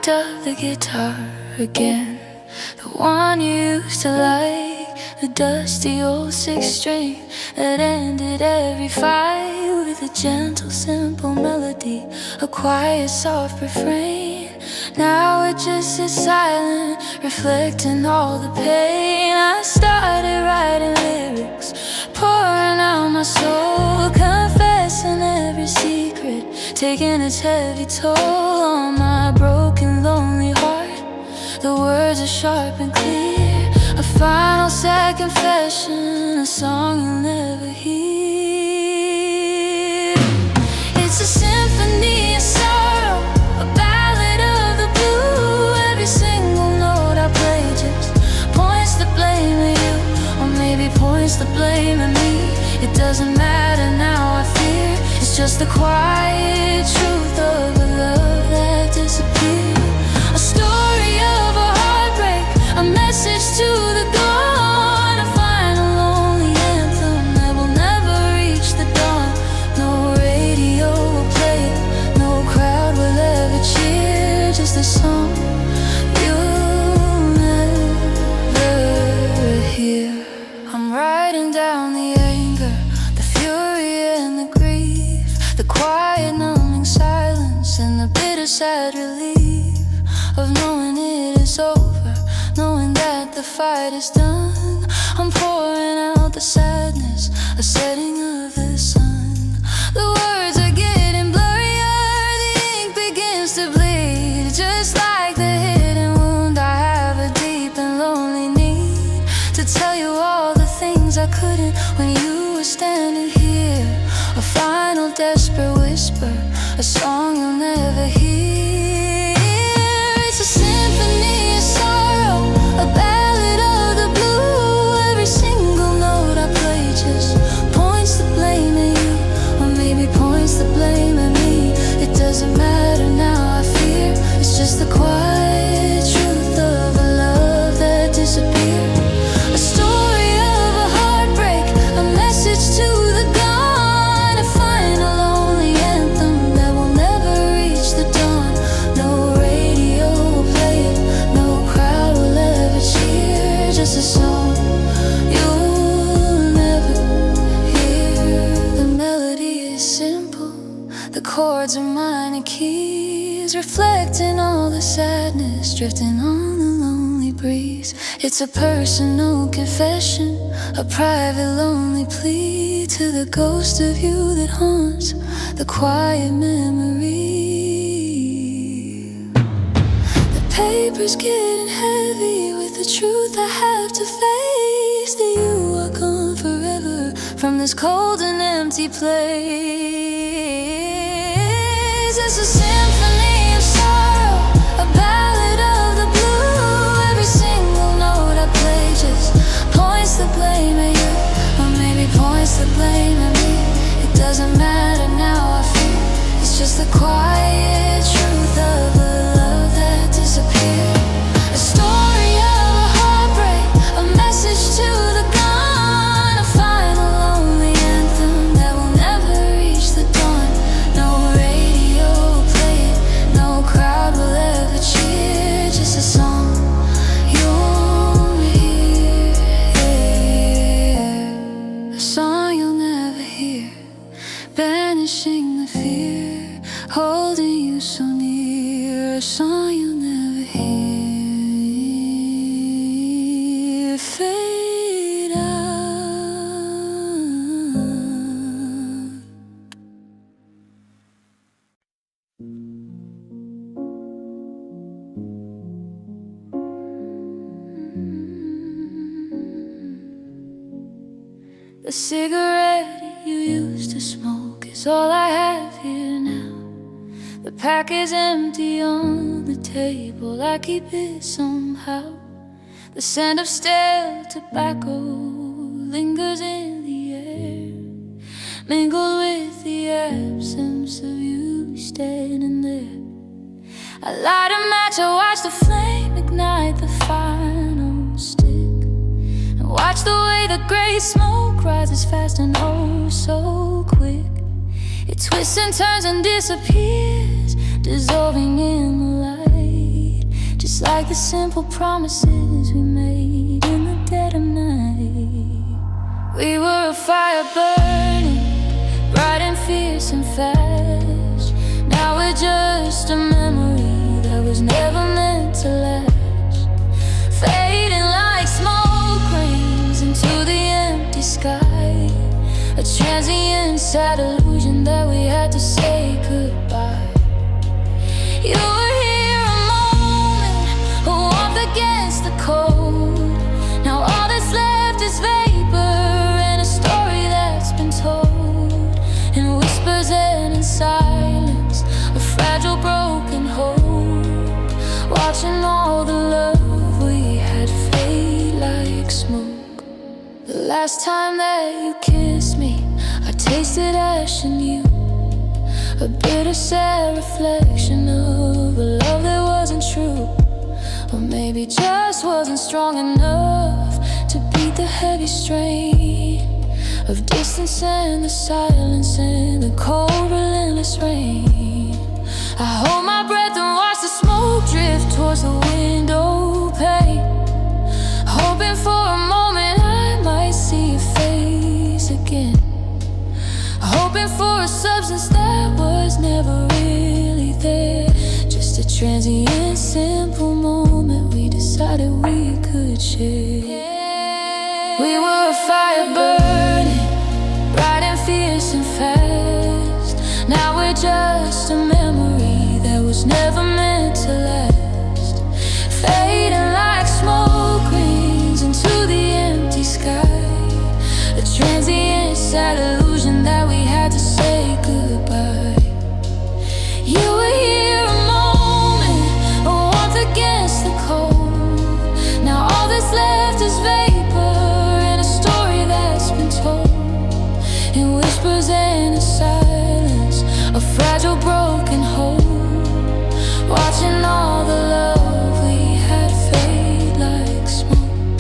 picked up the guitar again, the one you used to like, the dusty old six-string that ended every fight with a gentle, simple melody, a quiet, soft refrain. Now it just sits silent, reflecting all the pain. I started writing lyrics, pouring out my soul, confessing every secret, taking its heavy toll on my broken, lonely heart. The words are sharp and clear, a final, sad confession, a song you'll never hear. It's a symphony of sorrow, a ballad of the blue. Every single note I play just points the blame at you, or maybe points the blame at me. It doesn't matter now, I fear. It's just the quiet truth of a love that disappeared. A story of a heartbreak, a message to the gone, a final lonely anthem that will never reach the dawn. No radio will play it, no crowd will ever cheer, just a song you'll never hear. I'm writing down the anger, the fury and the grief, the quiet numbing silence and the bitter sad relief of knowing it is over, knowing that the fight is done. I'm pouring out the sadness, a setting of the sun. The words are getting blurrier, the ink begins to bleed, just like the hidden wound. I have a deep and lonely need to tell you all the things I couldn't when you were standing here. A final desperate whisper, a song you'll never hear. It's a symphony of sorrow, a ballad of the blue. Every single note I play just points the blame at you, or maybe points the blame at me. It doesn't matter now, I fear. It's just the quiet truth of a love that disappeared. A story of a heartbreak, a message to the gone, a final lonely anthem that will never reach the dawn. No radio will play it, no crowd will ever cheer, just a song you'll never hear. The melody is simple, the chords are minor keys, reflecting all the sadness drifting on the lonely breeze. It's a personal confession, a private lonely plea to the ghost of you that haunts the quiet memory. The paper's getting heavy with the truth I have to face, that you are gone forever from this cold and empty place. It's a symphony of sorrow, a ballad of the blue. Every single note I play just points the blame at you, or maybe points the blame at me. It doesn't matter now, I feel. It's just the quiet truth of a love that disappeared. A story of a heartbreak, a message to the gone, a final lonely anthem that will never reach the dawn. No radio will play it, no crowd will ever cheer, just a song you'll hear. A song you'll never hear, banishing the fear, holding you so near. A song you'll never hear fade out. The cigarette you used to smoke is all I have here now. The pack is empty on the table, I keep it somehow. The scent of stale tobacco lingers in the air, mingled with the absence of you standing there. I light a match, I watch the flame ignite the final stick, and watch the way the gray smoke rises fast and oh so quick. It twists and turns and disappears, dissolving in the light. just like the simple promises we made in the dead of night. We were a fire burning, bright and fierce and fast. Now we're just a memory that was never meant to last, fading like smoke rings into the empty sky, a transient sad illusion that we had to say goodbye. You were here a moment, a warmth against the cold. Now all that's left is vapor and a story that's been told in whispers and in silence, a fragile broken hope, watching all the love we had fade like smoke. The last time that you kissed me, I tasted ash and you, a bitter sad reflection of a love that wasn't true, or maybe just wasn't strong enough to beat the heavy strain of distance and the silence and the cold relentless rain. I hold my breath and watch the smoke drift towards the window pane, hoping for a moment I might see your face again, hoping for a substance that was never really there, just a transient simple moment we decided we could share. We were a fire burning, bright and fierce and fast. Now we're just a memory that was never meant to last, fading like smoke rings into the empty sky, a transient sad illusion that we had to say goodbye. You were here a moment, a warmth against the cold. Now all that's left is vapor and a story that's been told in whispers and in silence, a fragile broken hope, watching all the love we had fade like smoke.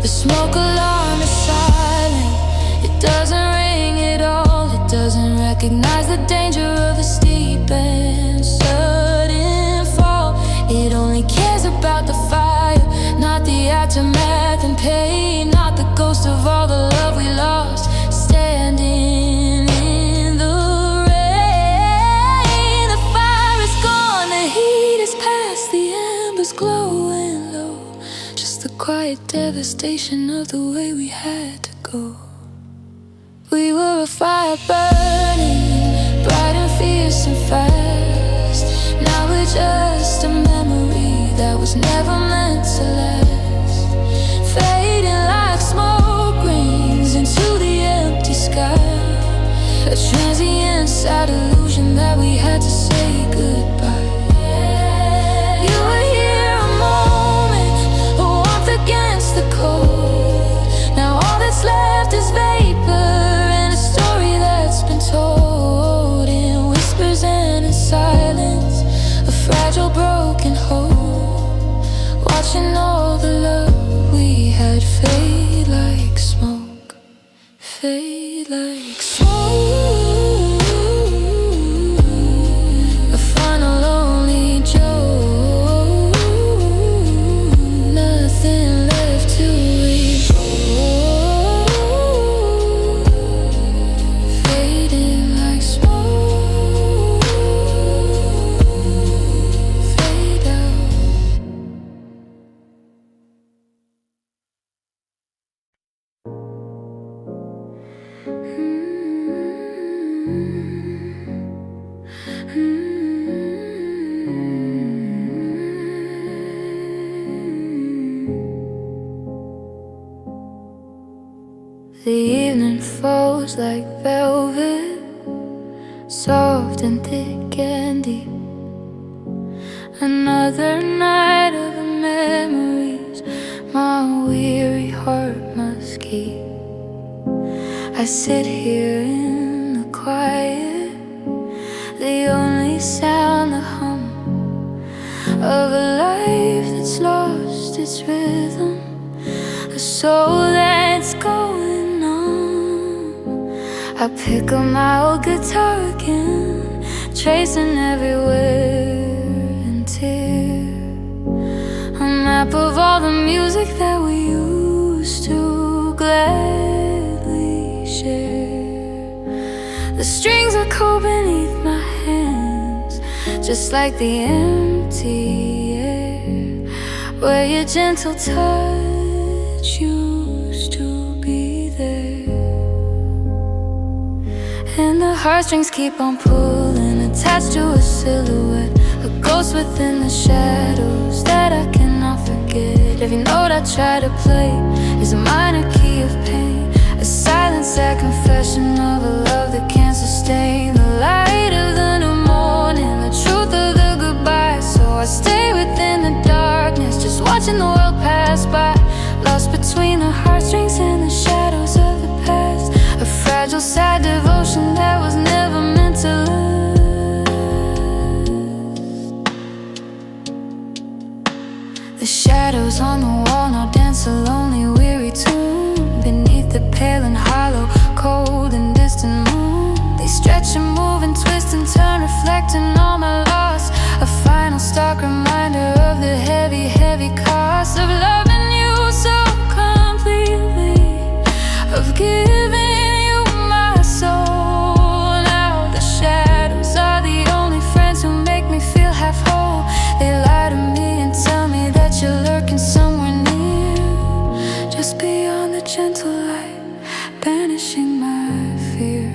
The smoke alarm is silent, it doesn't ring at all, it doesn't recognize the danger of a steep and sudden fall. It only cares about the fire, not the aftermath and pain, not the ghost of all the love we lost, standing in the rain. The fire is gone, the heat is past, the embers glowing low, just the quiet devastation of the way we had to go. We were a fire burning, bright and fierce and fast. Now we're just a memory that was never meant to last, fading like smoke rings into the empty sky, a transient sad illusion that we had to say goodbye. You were here a moment, a warmth against the cold. Now all that's left is vapor and a story that's been told in whispers and in silence, a fragile broken hope, watching all the love we had fade like smoke, fade like smoke. A final lonely joke, nothing left to record, fading like smoke, fade out. The evening falls like velvet, soft and thick and deep. Another night of the memories my weary heart must keep. I sit here in the quiet, the only sound, the hum of a life that's lost its rhythm, a soul that's going on. I pick up my old guitar again, tracing every wear and tear. map of all the music that we used to gladly share. The strings are cold beneath my hands, just like the empty air where your gentle touch used to be there. And the heartstrings keep on pulling, attached to a silhouette, a ghost within the shadows that I cannot forget. Every note I try to play is a minor key of pain, a silent sad confession of a love that can't sustain the light of the new morning, the truth of the goodbye. So I stay within the darkness, just watching the world pass by, lost between the heartstrings and the shadows of the past. A fragile, sad devotion that was never meant to last. The shadows on the wall now dance a lonely, weary tune beneath the pale and hollow, cold and distant moon. They stretch and move and twist and turn, reflecting on my loss, a final stark reminder of the heavy, heavy cost of loving you so completely, of giving you my soul. Now the shadows are the only friends who make me feel half whole. They lie to me and tell me that you're lurking somewhere near, just beyond the gentle light, banishing my fear.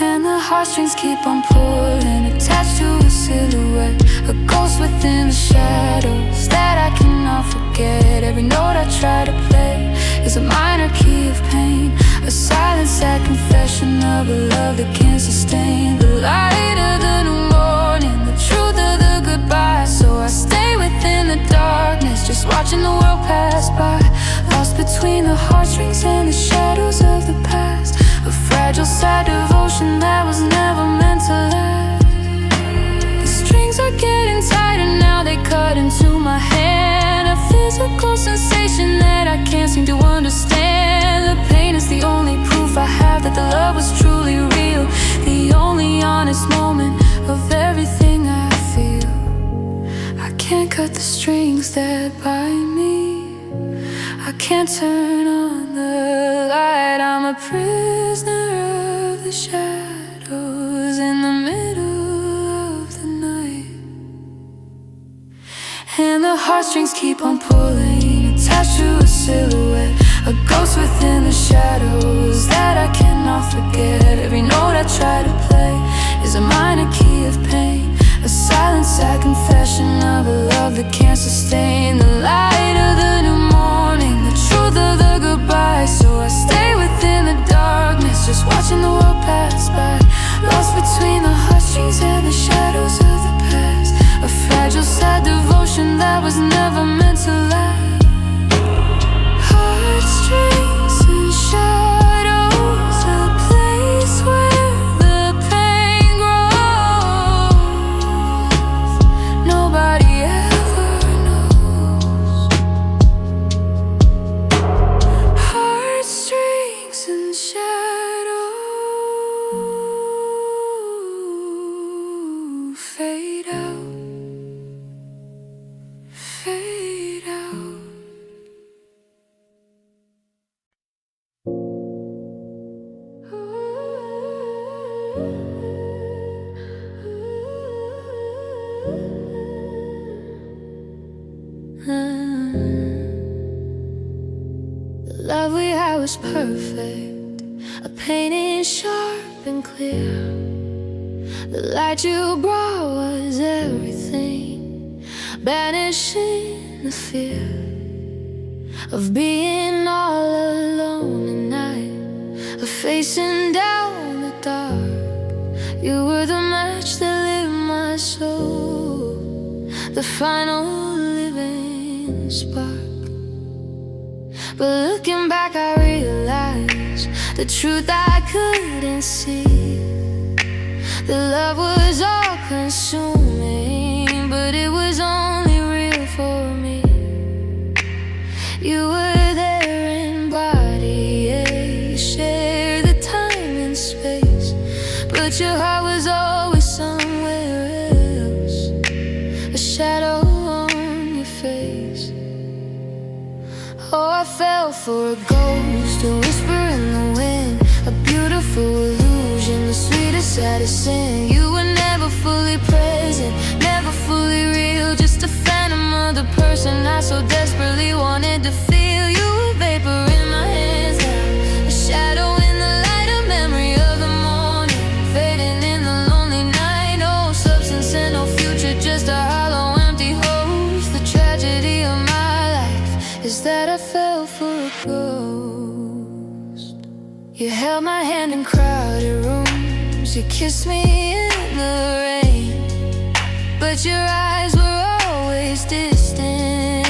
And the heartstrings keep on pulling, attached to a silhouette, a ghost within the shadows that I cannot forget. Every note I try to play is a minor key of pain, a silent sad confession of a love that can't sustain the light of the new morning, the truth of the goodbye. So I stay within the darkness, just watching the world pass by, lost between the heartstrings and the shadows of the past. A fragile, sad devotion that was never meant to last. The strings are getting tighter now, they cut into my hand, a physical sensation that I can't seem to understand. The pain is the only proof I have that the love was truly real, the only honest moment of everything I feel. I can't cut the strings that bind me, I can't turn on the light. I'm a prisoner of the shadows in the middle of the night. And the heartstrings keep on pulling, attached to a silhouette, a ghost within the shadows that I cannot forget. Every note I try to play is a minor key of pain, a silent sad confession of a love that can't sustain the light of the new morning, the truth of the goodbye. So I stay within the darkness, just watching the world pass by, lost between the heartstrings and the shadows of the past. A fragile, sad devotion that was never meant to last. Heartstrings and shadows, a place where the pain grows. Nobody ever knows. Heartstrings and shadows fade out, fade out. The love we had was perfect, a painting sharp and clear. The light you brought was everything, banishing the fear of being all alone at night, of facing down the dark. You were the match that lit my soul, the final living spark. But looking back I realized the truth I couldn't see. The love was all consuming, but it was only real for me. You were there in body, yeah. You shared the time and space, but your heart was always somewhere else, a shadow on your face. Oh, I fell for a ghost, a whisper in the wind, a beautiful illusion, the sweetest, saddest sin. You were never fully present, never fully real, just a phantom of the person I so desperately wanted to feel. You were vapor in my hands now, a shadow in the light, a memory of the morning, fading in the lonely night. No substance and no future, just a hollow, empty host. The tragedy of my life is that I fell for a ghost. You held my hand in crowded rooms, you kissed me in the rain, but your eyes were always distant,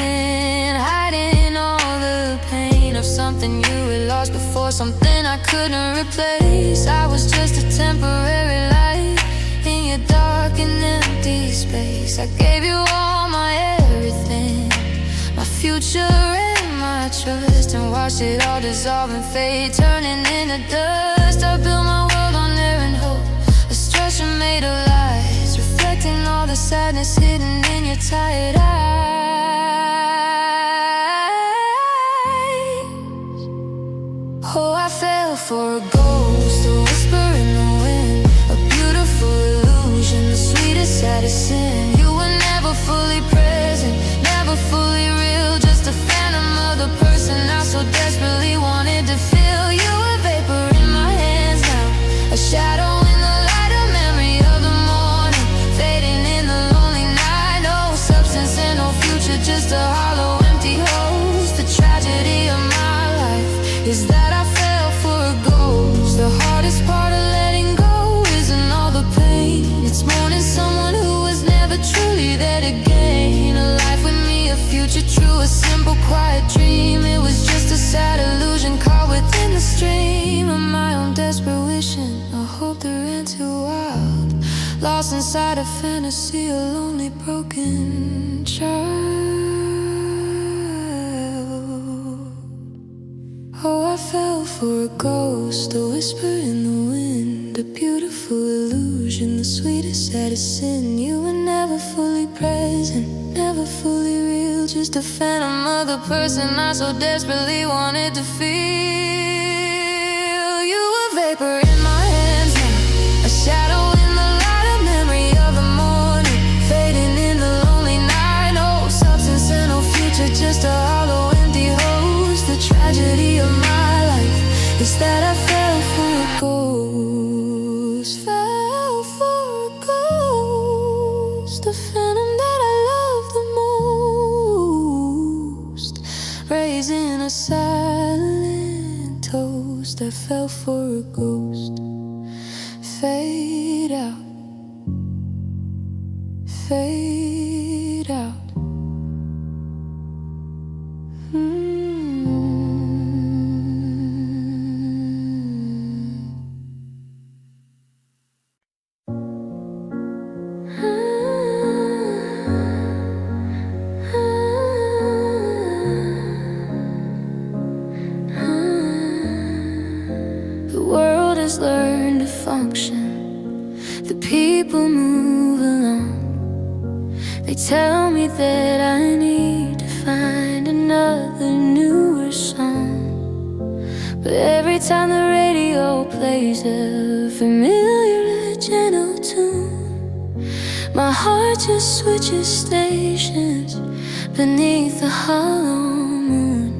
hiding all the pain of something you had lost before, something I couldn't replace. I was just a temporary light in your dark and empty space. I gave you all my everything, my future and my trust, and watched it all dissolve and fade, turning into dust. I built my world on air and hope, a structure made of lies, reflecting all the sadness hidden in your tired eyes. Oh, I fell for a ghost, a whisper in the wind, a beautiful illusion, the sweetest, saddest sin. You were never fully present, never fully real, just a phantom of the person I so desperately wanted to feel. You were vapor in my hands now, a shadow in the light, a memory of the morning, fading in the lonely night. No substance and no future, just a hollow, empty host. The tragedy of my life is that I fell for a ghost. The hardest part of letting go isn't all the pain, it's mourning someone who was never truly there to gain. A life with me, a future true, a simple, quiet dream. It was just a sad illusion caught within the stream of my own desperate wishing, a hope that ran too wild, lost inside a fantasy, a lonely, broken child. Oh, I fell for a ghost, a whisper in the wind, a beautiful illusion, the sweetest, saddest sin. You were never fully present, never fully real, just a phantom of the person I so desperately wanted to feel. You were vapor in my hands now, a shadow in the light, a memory of the morning, fading in the lonely night. No substance and no future, just a hollow, empty host. The tragedy of my life is that I fell for a ghost, fell for a ghost, the phantom that I love the most, raising a silent toast. I fell for a ghost, fade out, fade out. The world has learned to function, the people move along. They tell me that I need to find another newer song, but every time the radio plays a familiar, gentle tune, my heart just switches stations beneath the hollow moon,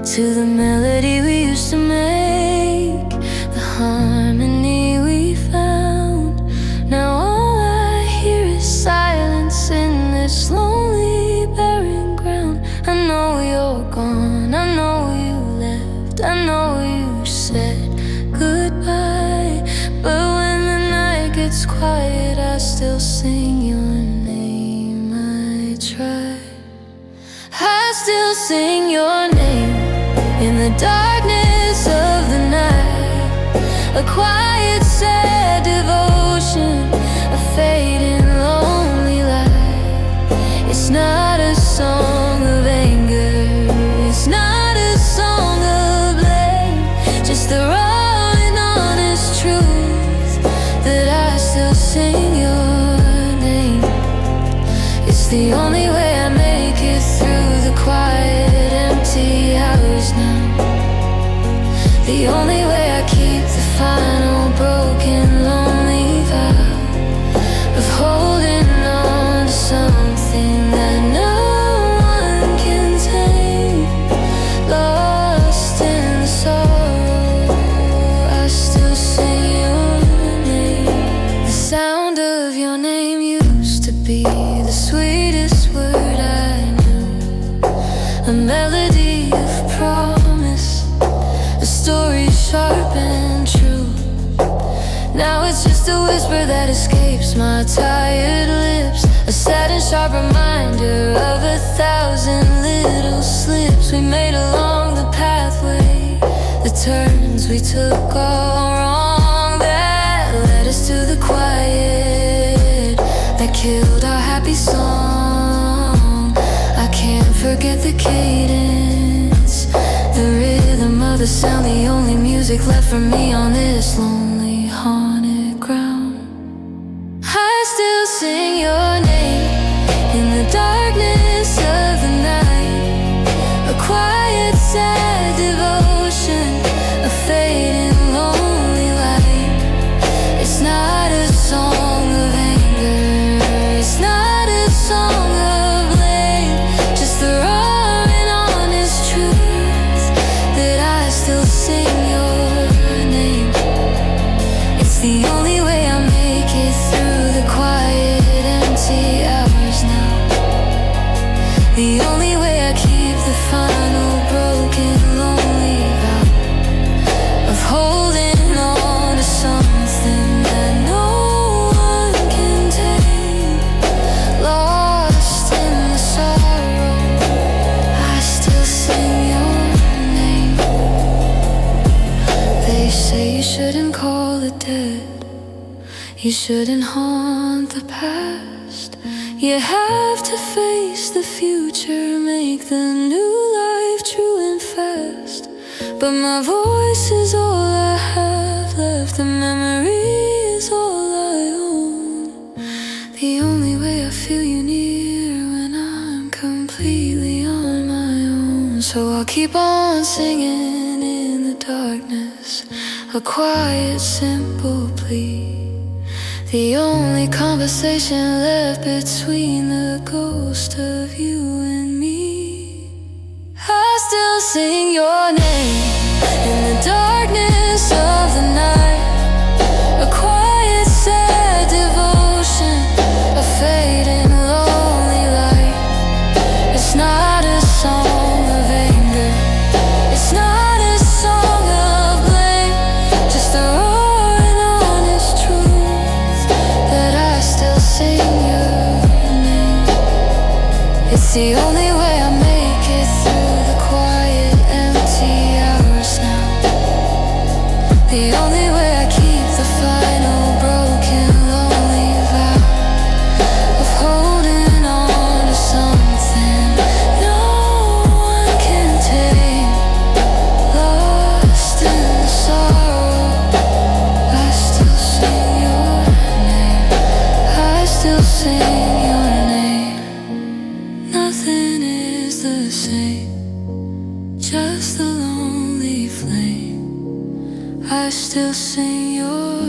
to the melody we used to make, the harmony we found. Now all I hear is silence in this lonely, barren ground. I know you're gone, I know you left, I know you said goodbye, but when the night gets quiet, I still sing your name. I try, I still sing your name in the darkness of the night, a quiet, sad devotion, a fading, lonely light. It's not a song of anger, it's not a song of blame, just the raw and honest truth that I still sing your name. It's the only way I make it through the quiet Now it's just a whisper that escapes my tired lips, a sad and sharp reminder of 1,000 little slips we made along the pathway, the turns we took all wrong that led us to the quiet that killed our happy song. I can't forget the cadence, the rhythm of the sound, the only music left for me on this lonely, haunted ground. I still sing your name in the darkness of the night, a quiet, sad devotion, a fading, lonely light. It's not a song of anger, it's not a song of blame, just the raw and honest truth that I still sing your name. It's the only way I make it through the quiet, empty hours now, the only way I keep the final broken, lonely vow of holding on to something that no one can take. Lost in the sorrow, I still sing your name. They say you shouldn't call it dead, you shouldn't haunt the past. You have to face the future, make the new life true and fast. But my voice is all I have left, the memory is all I own. The only way I feel you near when I'm completely on my own. So I'll keep on singing in the darkness, a quiet, simple plea, the only conversation left between the ghost of you and me. I still sing your name in the darkness of the night, a quiet, sad devotion, a fading, lonely light. It's not a song of anger, it's not a song of blame, just a raw and honest truth that I still sing your name. It's the only way I make it through the quiet, empty hours now, the only way I keep the final broken, lonely vow of holding on to something no one can take. Lost in the sorrow, I still sing your name, I still sing your name. Nothing is the same, just a lonely flame. I still sing your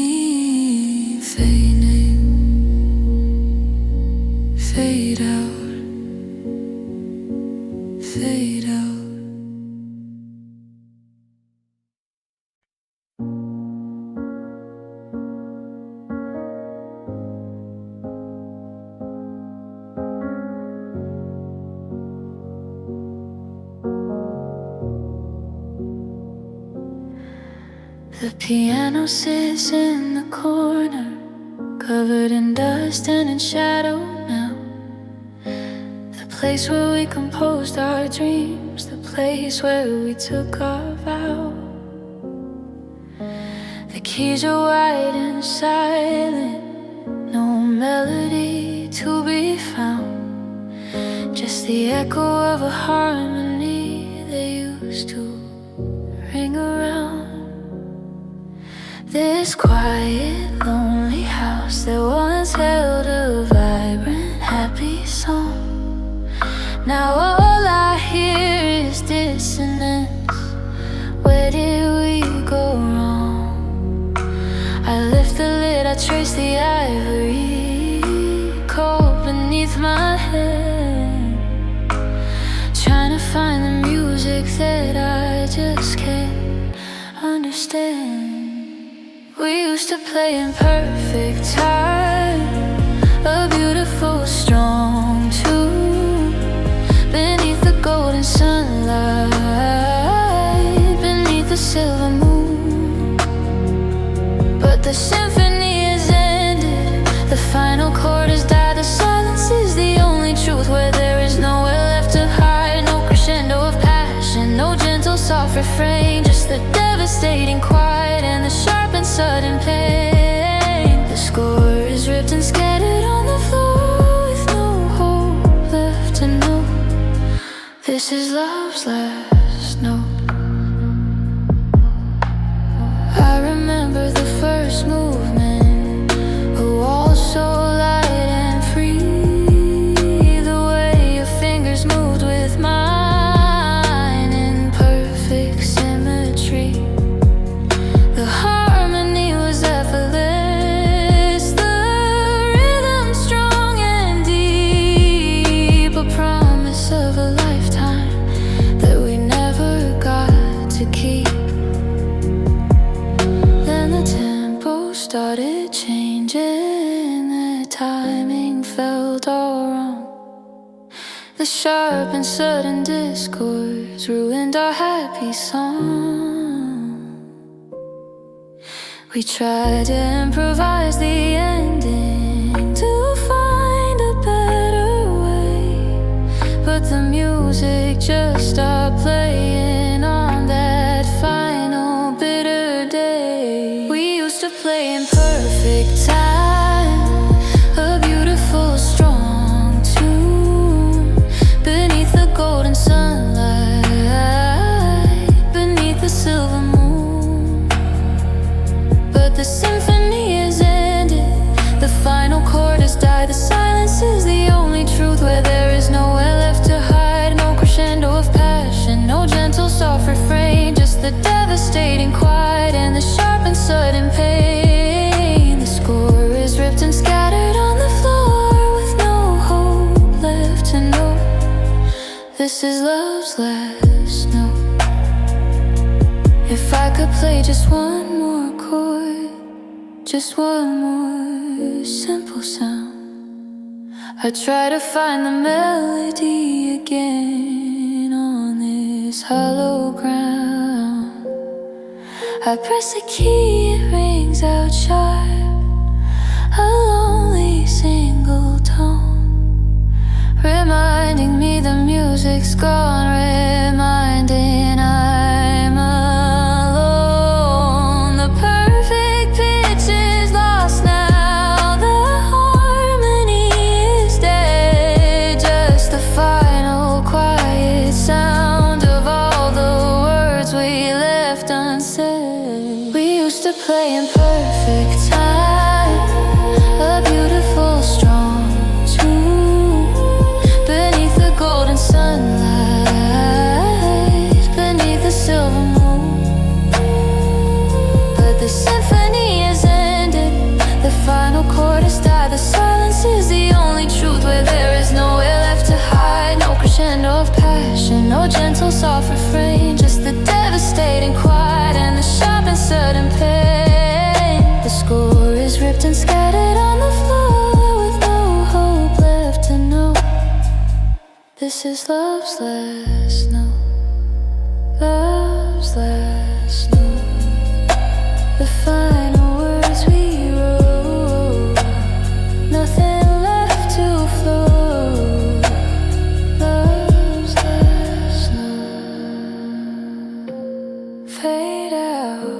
name. Fade name, fade out, fade out. The piano sits in the corner, covered in dust and in shadow now. The place where we composed our dreams, the place where we took our vow. The keys are white and silent, no melody to be found, just the echo of a harmony that used to ring around. This quiet, lonely house that once held a vibrant, happy song, now all I hear is dissonance. Where did we go wrong? I lift the lid, I trace the ivory cold beneath my head, trying to find the music that I just can't understand. We used to play in perfect time, a beautiful, strong tune, beneath the golden sunlight, beneath the silver moon. The symphony has ended, the final chord has died. The silence is the only truth, where there is nowhere left to hide. No crescendo of passion, no gentle soft refrain, just the devastating quiet and the sharp and sudden pain. The score is ripped and scattered on the floor, with no hope left to know. This is love's last note. I remember the first movement, a waltz so light and free, the way your fingers moved with mine in perfect symmetry. The harmony was effortless, the rhythm strong and deep, a promise of a lifetime that we never got to keep. Started changing, the timing felt all wrong. The sharp and sudden discourse ruined our happy song. We tried to improvise the ending to find a better way, but the music just stopped playing on that final bitter day. We used to play in perfect time, a beautiful strong tune, beneath the golden sunlight, beneath the silver moon. But the symphony has ended, the final chord has died. The silence is the only truth, where there is nowhere left to hide. No crescendo of passion, no gentle soft refrain, just the devastating quiet and the sharp and sudden pain. The score is ripped and scattered on the floor, with no hope left to know. This is love's last note. If I could play just one more chord, just one more simple sound, I'd try to find the melody again on this hollow ground. I press a key, it rings out sharp, a lonely single tone, reminding me the music's gone, reminding I'm alone. The perfect pitch is lost now, the harmony is dead, just the final quiet sound of all the words we left unsaid. We used to play in perfect time, a beautiful strong tune, beneath the golden sunlight, beneath the silver moon. But the symphony has ended, the final chord has died. The silence is the only truth, where there is nowhere left to hide. No crescendo of passion, no gentle soft refrain, just the devastating quiet and the sharp and sudden pain. The score is ripped and scattered on the floor, with no hope left to know. This is love's last note, love's last note, the final words we wrote, nothing left to float. Love's last note, fade out.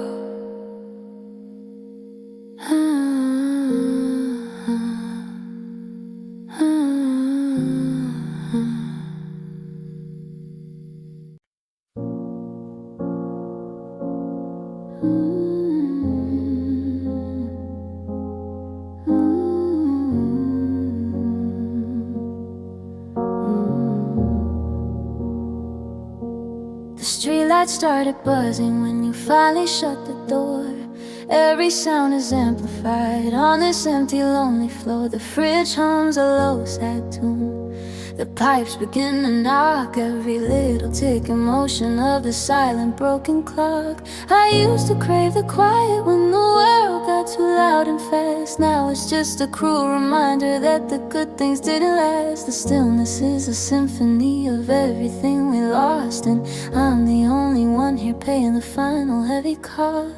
The streetlights started buzzing when you finally shut the door. Every sound is amplified on this empty, lonely floor. The fridge hums a low, sad tune. The pipes begin to knock, every little ticking motion of the silent, broken clock. I used to crave the quiet when the world got too loud and fast. Now it's just a cruel reminder that the good things didn't last. The stillness is a symphony of everything we lost, and I'm the only one here paying the final heavy cost.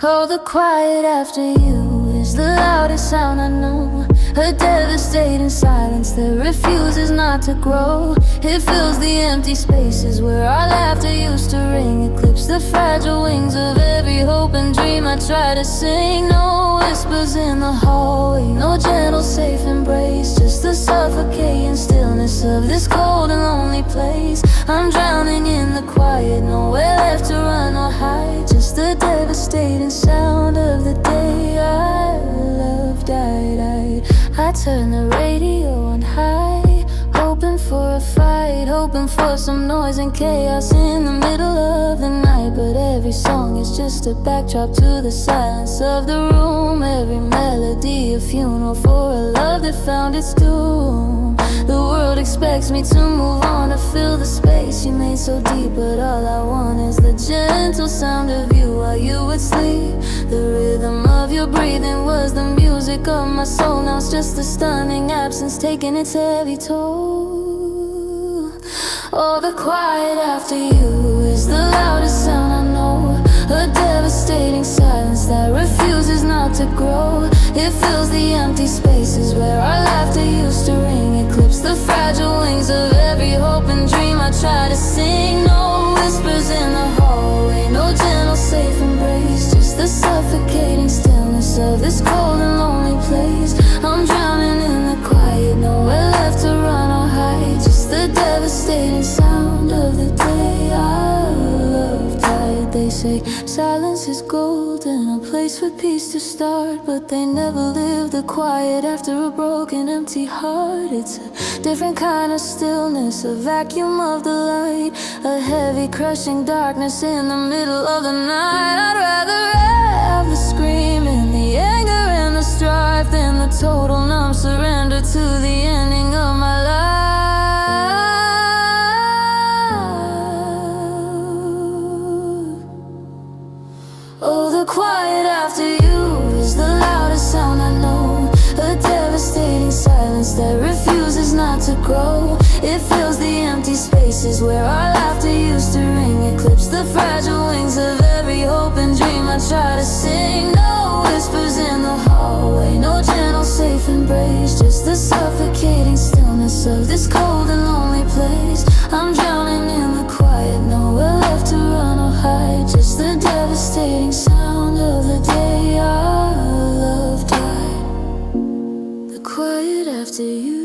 Oh, the quiet after you is the loudest sound I know. A devastating silence that refuses not to grow. It fills the empty spaces where our laughter used to ring. Eclipse the fragile wings of every hope and dream I try to sing. No whispers in the hallway, no gentle safe embrace, just the suffocating stillness of this cold and lonely place. I'm drowning in the quiet, nowhere left to run or hide, just the devastating sound of the day I love died. I turn the radio on high, hoping for a fight, hoping for some noise and chaos in the middle of the night. But every song is just a backdrop to the silence of the room. Every melody a funeral for a love that found its doom. The world expects me to move on, to fill the space you made so deep, but all I want is the gentle sound of you while you would sleep. The rhythm of your breathing was the music of my soul. Now it's just the stunning absence taking its heavy toll. Oh, the quiet after you is the loudest sound I know. A devastating silence that refuses not to grow. It fills the empty spaces where our laughter used to ring. Eclipse the fragile wings of every hope and dream I try to sing. No whispers in the hallway, no gentle safe embrace, just the suffocating stillness of this cold and lonely place. I'm drowning in the quiet, nowhere left to run or hide, just the devastating sound of the day I love died. They say silence is gold and a place for peace to start, but they never live the quiet after a broken, empty heart. It's a different kind of stillness, a vacuum of the light, a heavy crushing darkness in the middle of the night. I'd rather have the screaming, the anger and the strife than the total numb surrender to the ending of my life. Oh, the quiet after you is the loudest sound I know. A devastating silence that refuses not to grow. It fills the empty spaces where our laughter used to ring. Eclipse the fragile wings of every hope and dream I try to sing. No whispers in the hallway, no gentle safe embrace, just the suffocating stillness of this cold and lonely place. I'm drowning in the quiet, nowhere left to run or hide, just the devastating sound of the day our love died. The quiet after you,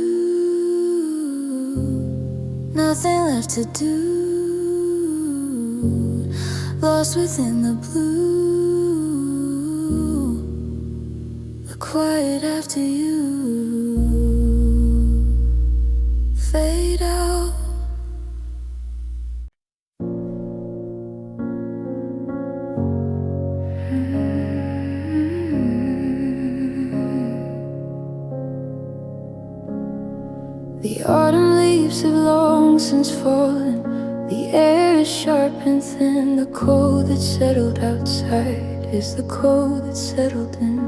nothing left to do, lost within the blue. The quiet after you, fade out. The autumn leaves have long since fallen. The air is sharp and thin. The cold that settled outside is the cold that settled in.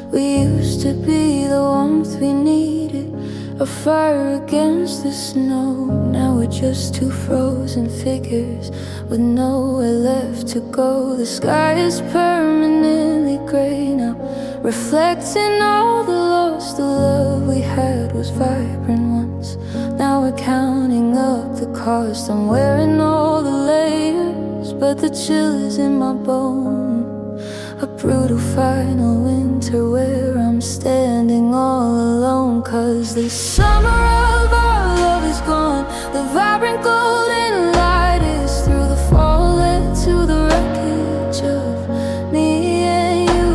We used to be the warmth we needed, a fire against the snow. Now we're just two frozen figures with nowhere left to go. The sky is permanently gray now, reflecting all the loss. The love we had was vibrant once. Now we're counting up the cost. I'm wearing all the layers, but the chill is in my bone. A brutal final winter where I'm standing all alone. 'Cause the summer of our love is gone. The vibrant golden light is through. The fall led to the wreckage of me and you.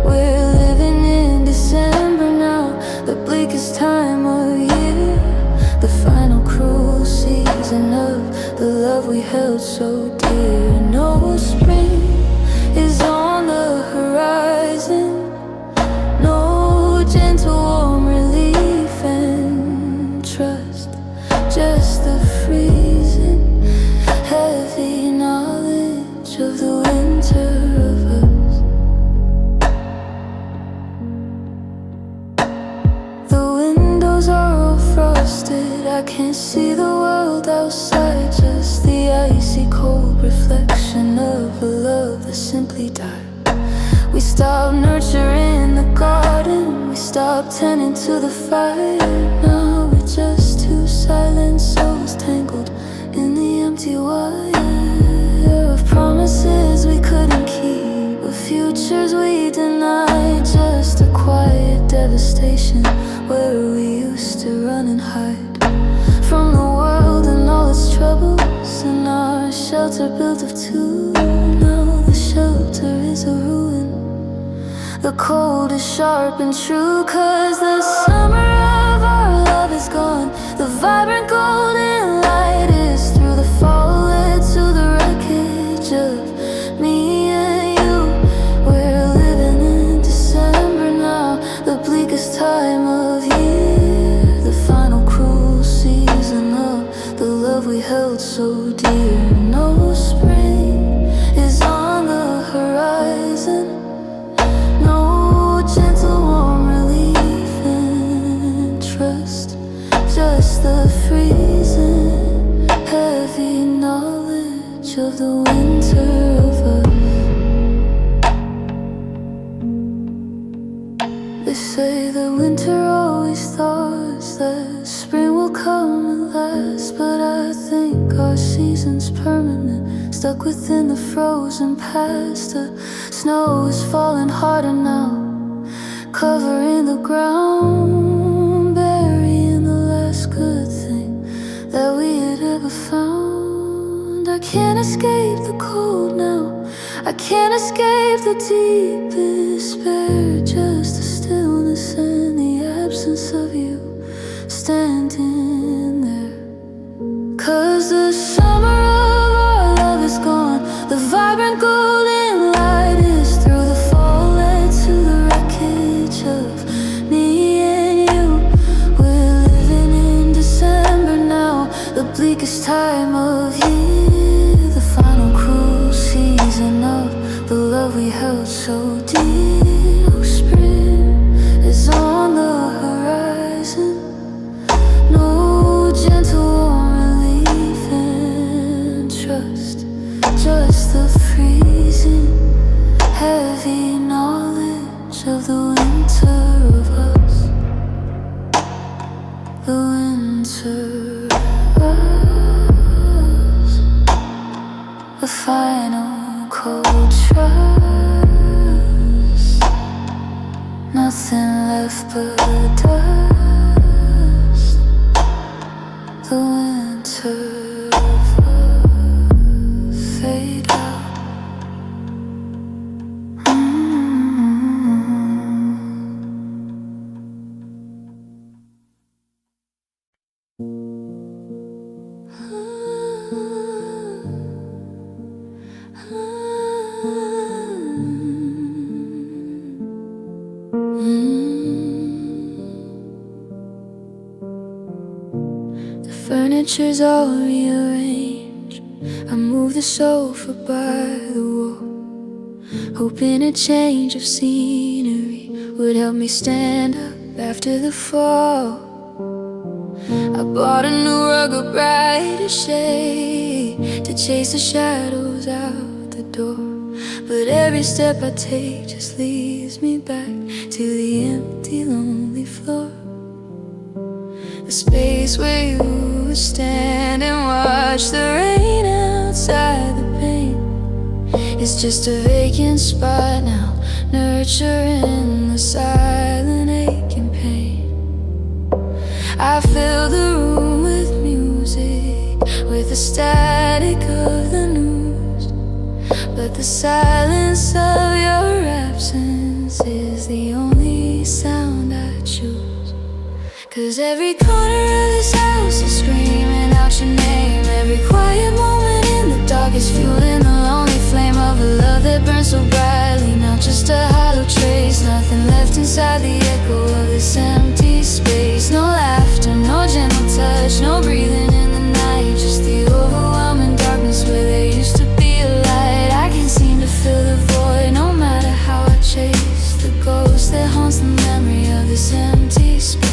We're living in December now, the bleakest time of year, the final cruel season of the love we held so dear. No spring is on the horizon, no gentle warm relief, and stopped nurturing the garden, we stopped tending to the fire. Now we're just two silent souls tangled in the empty wire of promises we couldn't keep, of futures we denied. Just a quiet devastation where we used to run and hide from the world and all its troubles, and our shelter built of two. Now the shelter is a ruin, the cold is sharp and true, 'cause the summer of our love is gone. The vibrant golden light is through the fall, led to the wreckage of me and you. We're living in December now, the bleakest time of year, the final cruel season of the love we held so dear. No spring is on the horizon, no gentle warm relief and trust, just the freezing heavy knowledge of the winter of us. They say that winter always thaws, that spring will come and last, but I think our season's permanent, stuck within the frozen past. The snow is falling harder now, covering the ground, burying the last good thing that we had ever found. I can't escape the cold now, I can't escape the deep despair, just the stillness and the absence of you standing there. 'Cause the summer of our love is gone, the vibrant golden light is through the fall, led to the wreckage of me and you. We're living in December now, the bleakest time of year, the final cruel season of the love we held so dear. Oh, spring is on the horizon, no gentle warm relief and trust, just the freezing heavy knowledge of the winter of us, the winter of us, the final cold trust, nothing left but dust, the winter of us, fade out. The furniture's all rearranged, I moved the sofa by the wall, hoping a change of scenery would help me stand up after the fall. I bought a new rug, a brighter shade, to chase the shadows out the door, but every step I take just leads me back to the empty, lonely floor. The space where you would stand and watch the rain outside the pane is just a vacant spot now, nurturing the silent ache and pain. I fill the room with music, with the static of the news, but the silence of your absence is the only sound I choose. 'Cause every corner of this house is screaming out your name, every quiet moment in the dark is fueling the lonely flame of a love that burns so brightly. Now just a hollow trace, nothing left inside the echo of this empty space. No laughter, no gentle touch, no breathing in the night, just the overwhelming darkness where there used to be a light. I can't seem to fill the void, no matter how I chase the ghost that haunts the memory of this empty space.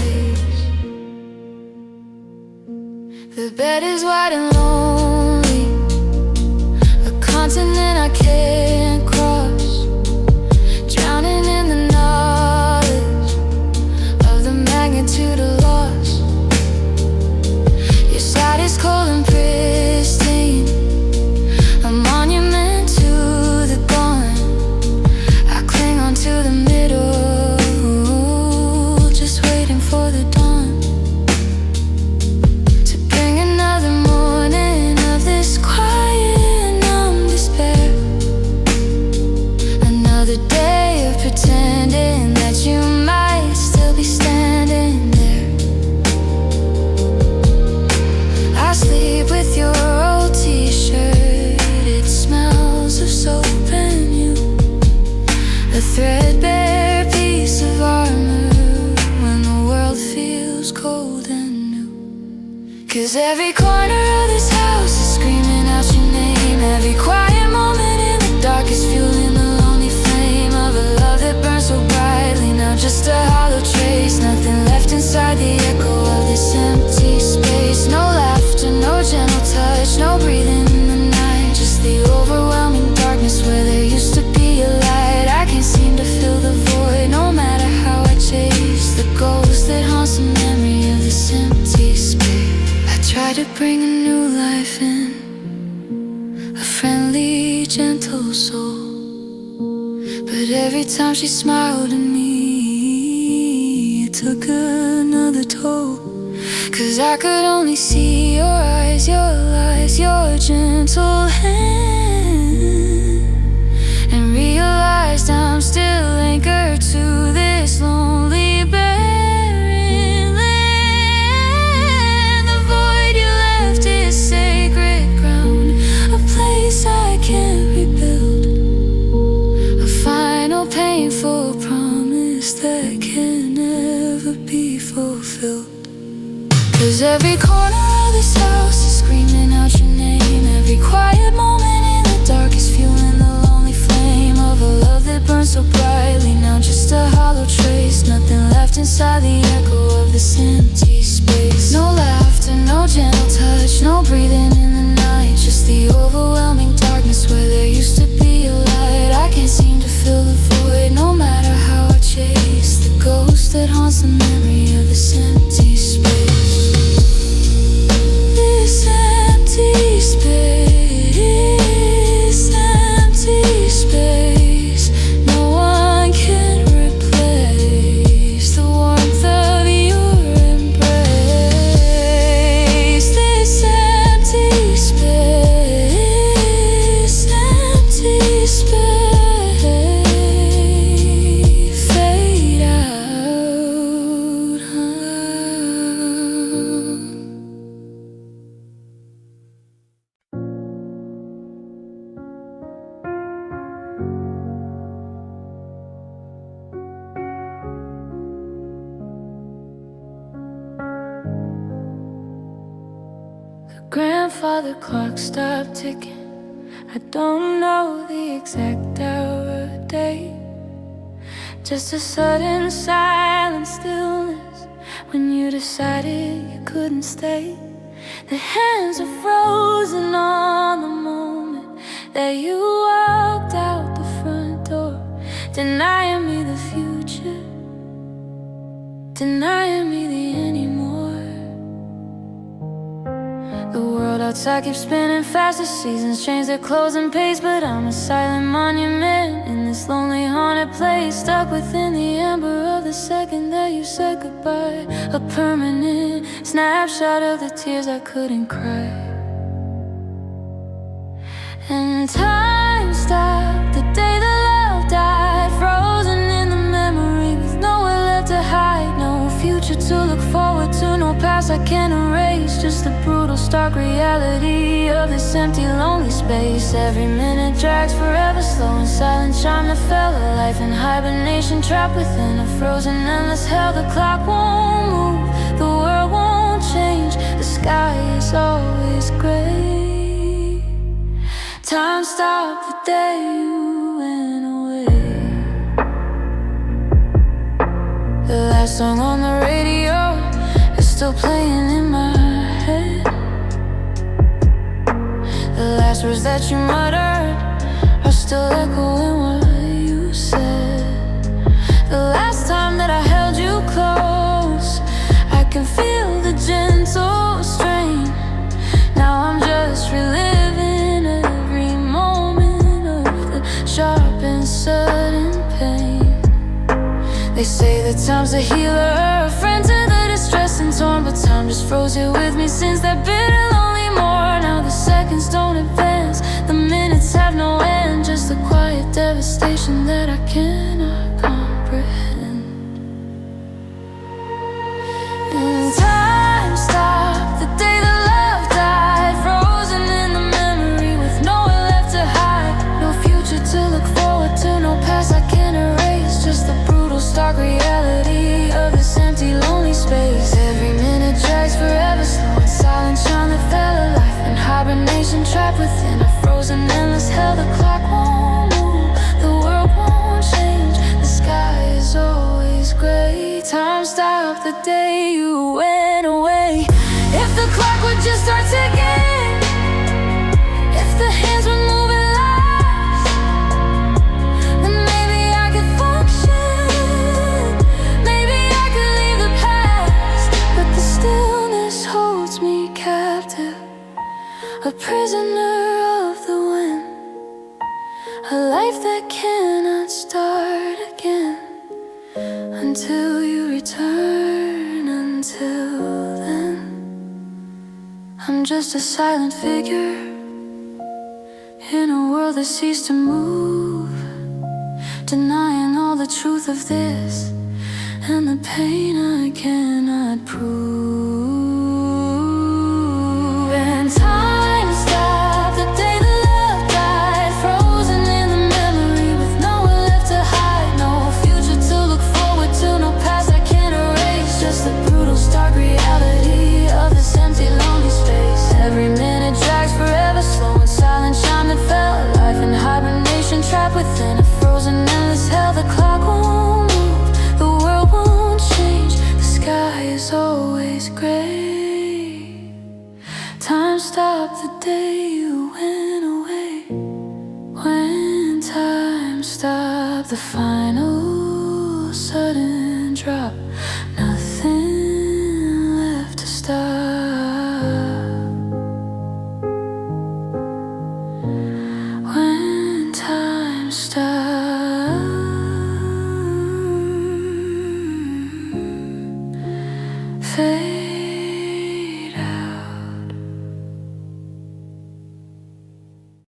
a threadbare piece of armor when the world feels cold and new. 'Cause every corner of this house is screaming out your name. Every quiet moment in the dark is fueling the lonely flame of a love that burns so brightly. Now just a hollow trace, nothing left inside the echo of this empty space. No laughter, no gentle touch, no breathing in the night. Just the overwhelming darkness where there used to be a light. I can't seem to fill the void, no matter how I chase the ghost that haunts the memory of this empty space. I try to bring a new life in, a friendly, gentle soul, but every time she smiled at me, it took another toll. 'Cause I could only see your eyes, your lies, your gentle hand, and realized I'm still anchored to this lonely, barren land. The void you left is sacred ground, a place I can't rebuild, a final painful promise that can never be fulfilled. 'Cause every corner of this house is screaming out your name. Every quiet moment in the dark is fueling the lonely flame of a love that burns so brightly. Now just a hollow trace, nothing left inside the echo of this empty space. No laughter, no gentle touch, no breathing in the night. Just the overwhelming darkness where there used to be a light. I can't seem to fill the void, no matter how I chase the ghost that haunts the memory of this empty space. This empty space, empty space, no one can replace the warmth of your embrace. This empty space, empty space, fade out, Grandfather clock stopped ticking. I don't know the exact hour or day, just a sudden silent stillness when you decided you couldn't stay. The hands are frozen on the moment that you walked out the front door, denying me the future, denying me the anymore. The world outside keeps spinning fast, the seasons change their clothes and pace, but I'm a silent monument in this lonely haunted place, stuck within the amber of the second that you said goodbye. A permanent snapshot of the tears I couldn't cry. And time stopped the day that love died, frozen in the memory with nowhere left to hide. No future to look forward to, no past I can't erase, just the brutal stark reality of this empty lonely space. Every minute drags forever, slow and silent chime that fell a life in hibernation, trapped within a frozen endless hell. The clock won't move, the world won't change, the sky is always gray. Time stopped the day you went away. The last song on the radio is still playing in my head. The last words that you muttered are still echoing what you said. The last time that I held you close, I can feel the gentle strain. Now I'm just reliving every moment of the sharp and sudden pain. They say that time's a healer, a friend to the distressed and torn, but time just froze here with me since that bitter lonely morn. Now the seconds don't advance, the minutes have no end, just the quiet devastation that I cannot comprehend. And time stopped the day that love died, frozen in the memory with nowhere left to hide. No future to look forward to, no past I can't erase. hell, the clock won't move, the world won't change, the sky is always gray. Time stopped the day you went away. If the clock would just start ticking, if the hands would move at last, then maybe I could function, maybe I could leave the past. But the stillness holds me captive, a prisoner of the wind, a life that cannot start again until you return. Until then, I'm just a silent figure in a world that ceased to move, denying all the truth of this and the pain I cannot prove. And time stopped the day the love died, frozen in the memory with nowhere left to hide. No future to look forward to, no past I can't erase, just the brutal stark reality of this empty lonely space. Every minute drags forever, slow and silent chime that fell. Life in hibernation, trapped within a frozen endless hell. The clock won't move, the world won't change, the sky is always gray. Time stopped the day you went away. When time stopped, the final sudden